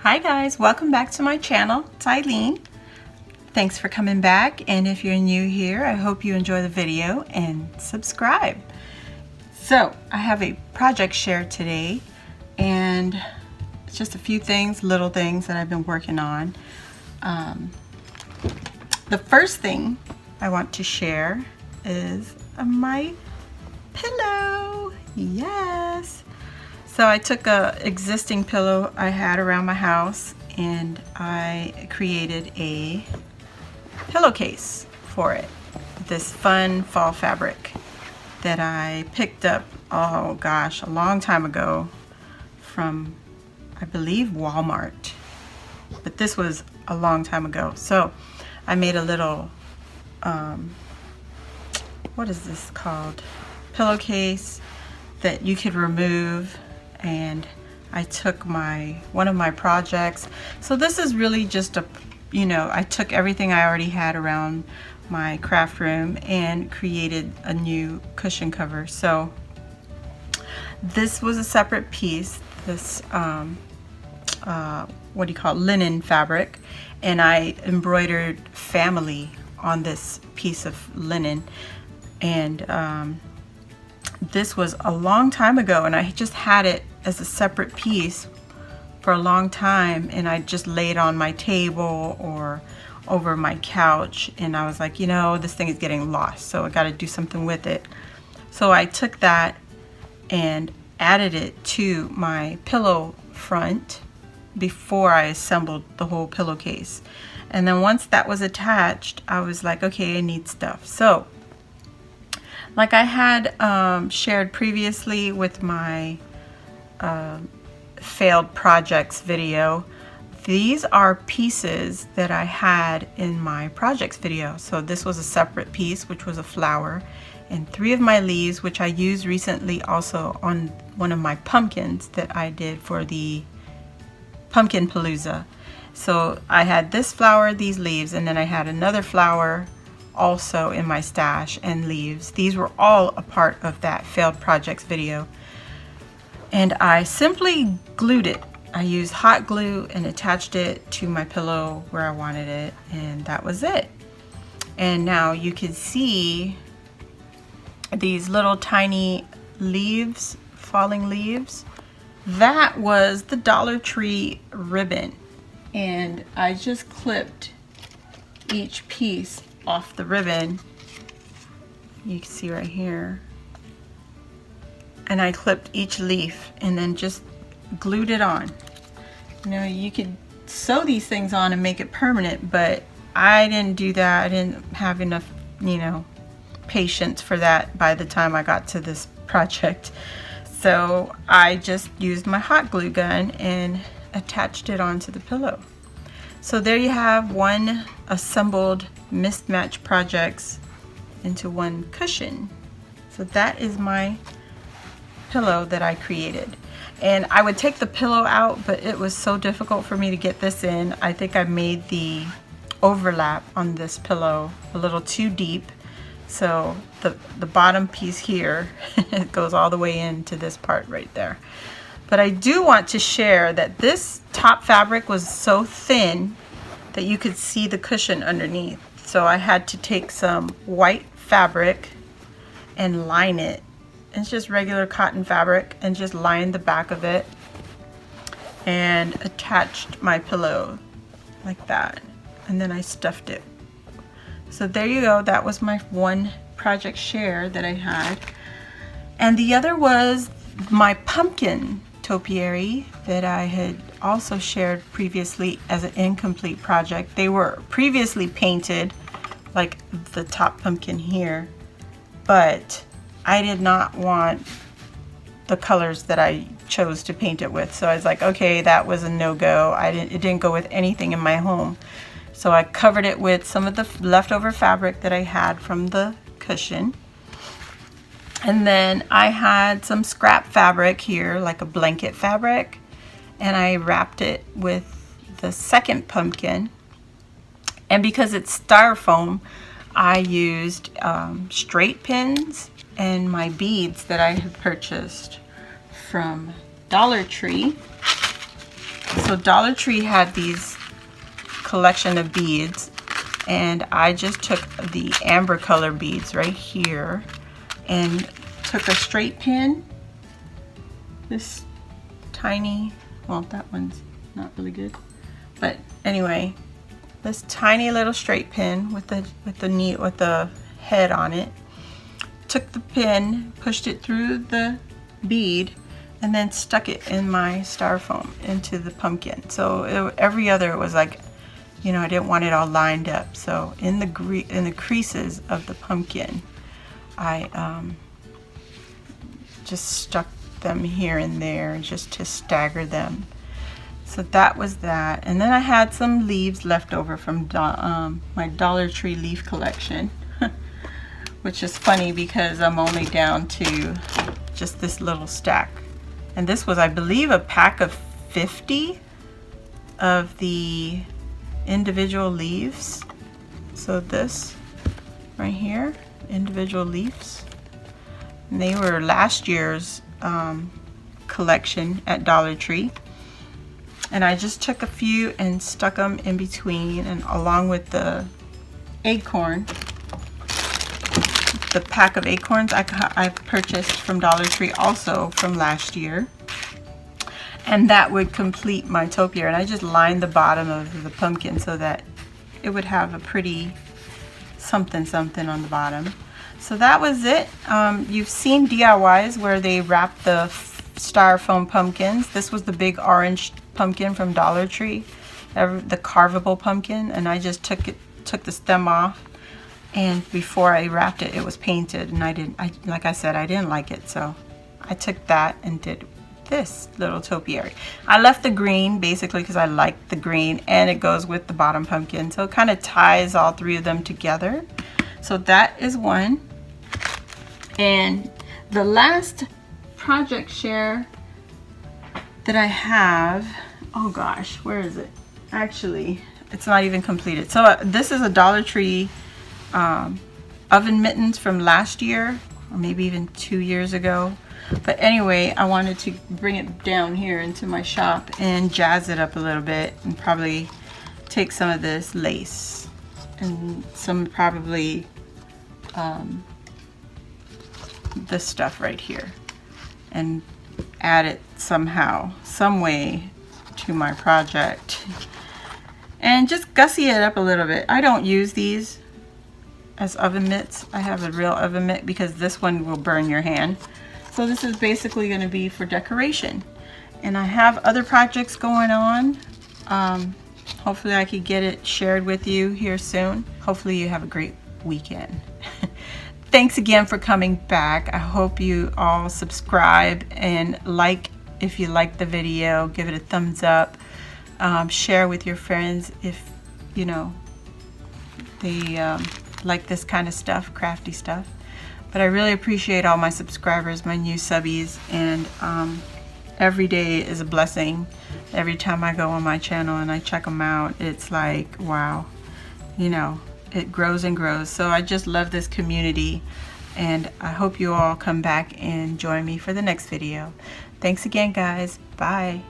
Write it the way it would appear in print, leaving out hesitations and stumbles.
Hi guys, welcome back to my channel. It's Ilene. Thanks for coming back, and if you're new here, I hope you enjoy the video and subscribe. So I have a project share today, and it's just a few things, little things that I've been working on. The first thing I want to share is my pillow. Yes. So I took a existing pillow I had around my house and I created a pillowcase for it. This fun fall fabric that I picked up, oh gosh, a long time ago from, I believe, Walmart. But this was a long time ago. So I made a little, what is this called? Pillowcase that you could remove. And I took one of my projects. So this is really just a, I took everything I already had around my craft room and created a new cushion cover. So this was a separate piece, this, what do you call it, linen fabric. And I embroidered family on this piece of linen. And this was a long time ago, and I just had it as a separate piece for a long time, and I just laid on my table or over my couch, and I was like, this thing is getting lost, so I got to do something with it. So I took that and added it to my pillow front before I assembled the whole pillowcase. And then once that was attached, I was like, okay, I need stuff. So like I had shared previously with my failed projects video, these are pieces that I had in my projects video. So this was a separate piece, which was a flower, and 3 of my leaves, which I used recently also on one of my pumpkins that I did for the Pumpkin Palooza. So I had this flower, these leaves, and then I had another flower also in my stash and leaves. These were all a part of that failed projects video. And I simply glued it. I used hot glue and attached it to my pillow where I wanted it, and that was it. And now you can see these little tiny leaves, falling leaves. That was the Dollar Tree ribbon. And I just clipped each piece off the ribbon. You can see right here. And I clipped each leaf and then just glued it on. You could sew these things on and make it permanent, but I didn't do that. I didn't have enough, patience for that by the time I got to this project. So I just used my hot glue gun and attached it onto the pillow. So there you have one assembled mismatched projects into one cushion. So that is my pillow that I created. And I would take the pillow out, but it was so difficult for me to get this in. I think I made the overlap on this pillow a little too deep. So the bottom piece here it goes all the way into this part right there. But I do want to share that this top fabric was so thin that you could see the cushion underneath. So I had to take some white fabric and line it. It's just regular cotton fabric, and just lined the back of it and attached my pillow like that. And then I stuffed it. So there you go. That was my one project share that I had. And the other was my pumpkin topiary that I had also shared previously as an incomplete project. They were previously painted, like the top pumpkin here, but I did not want the colors that I chose to paint it with. So I was like, okay, that was a no-go. It didn't go with anything in my home. So I covered it with some of the leftover fabric that I had from the cushion. And then I had some scrap fabric here, like a blanket fabric, and I wrapped it with the second pumpkin. And because it's styrofoam, I used straight pins and my beads that I had purchased from Dollar Tree. So Dollar Tree had these collection of beads, and I just took the amber color beads right here and took a straight pin, this tiny, well, that one's not really good, but anyway, this tiny little straight pin with the head on it. Took the pin, pushed it through the bead, and then stuck it in my styrofoam into the pumpkin. So every other was like, you know, I didn't want it all lined up. So in the creases of the pumpkin, I just stuck them here and there just to stagger them. So that was that. And then I had some leaves left over from my Dollar Tree leaf collection, which is funny because I'm only down to just this little stack. And this was, I believe, a pack of 50 of the individual leaves. So this right here, individual leaves. And they were last year's collection at Dollar Tree. And I just took a few and stuck them in between, and along with the acorn, the pack of acorns I purchased from Dollar Tree also from last year. And that would complete my topiary. And I just lined the bottom of the pumpkin so that it would have a pretty something something on the bottom. So that was it. You've seen DIYs where they wrap the styrofoam pumpkins. This was the big orange pumpkin from Dollar Tree, the carvable pumpkin, and I just took the stem off, and before I wrapped it, it was painted, and like I said, I didn't like it, so I took that and did this little topiary. I left the green basically because I like the green, and it goes with the bottom pumpkin, so it kind of ties all three of them together. So that is one. And the last project share that I have, oh gosh, where is it? Actually, it's not even completed. So this is a Dollar Tree oven mittens from last year, or maybe even 2 years ago. But anyway, I wanted to bring it down here into my shop and jazz it up a little bit, and probably take some of this lace and some probably this stuff right here, and add it somehow, some way to my project, and just gussy it up a little bit. I don't use these as oven mitts. I have a real oven mitt because this one will burn your hand. So this is basically going to be for decoration. And I have other projects going on. Hopefully I could get it shared with you here soon. Hopefully you have a great weekend. Thanks again for coming back. I hope you all subscribe and like if you like the video. Give it a thumbs up. Share with your friends if you know they like this kind of stuff, crafty stuff. But I really appreciate all my subscribers, my new subbies, and every day is a blessing. Every time I go on my channel and I check them out, it's like, wow, you know, it grows and grows. So I just love this community, and I hope you all come back and join me for the next video. Thanks again, guys. Bye.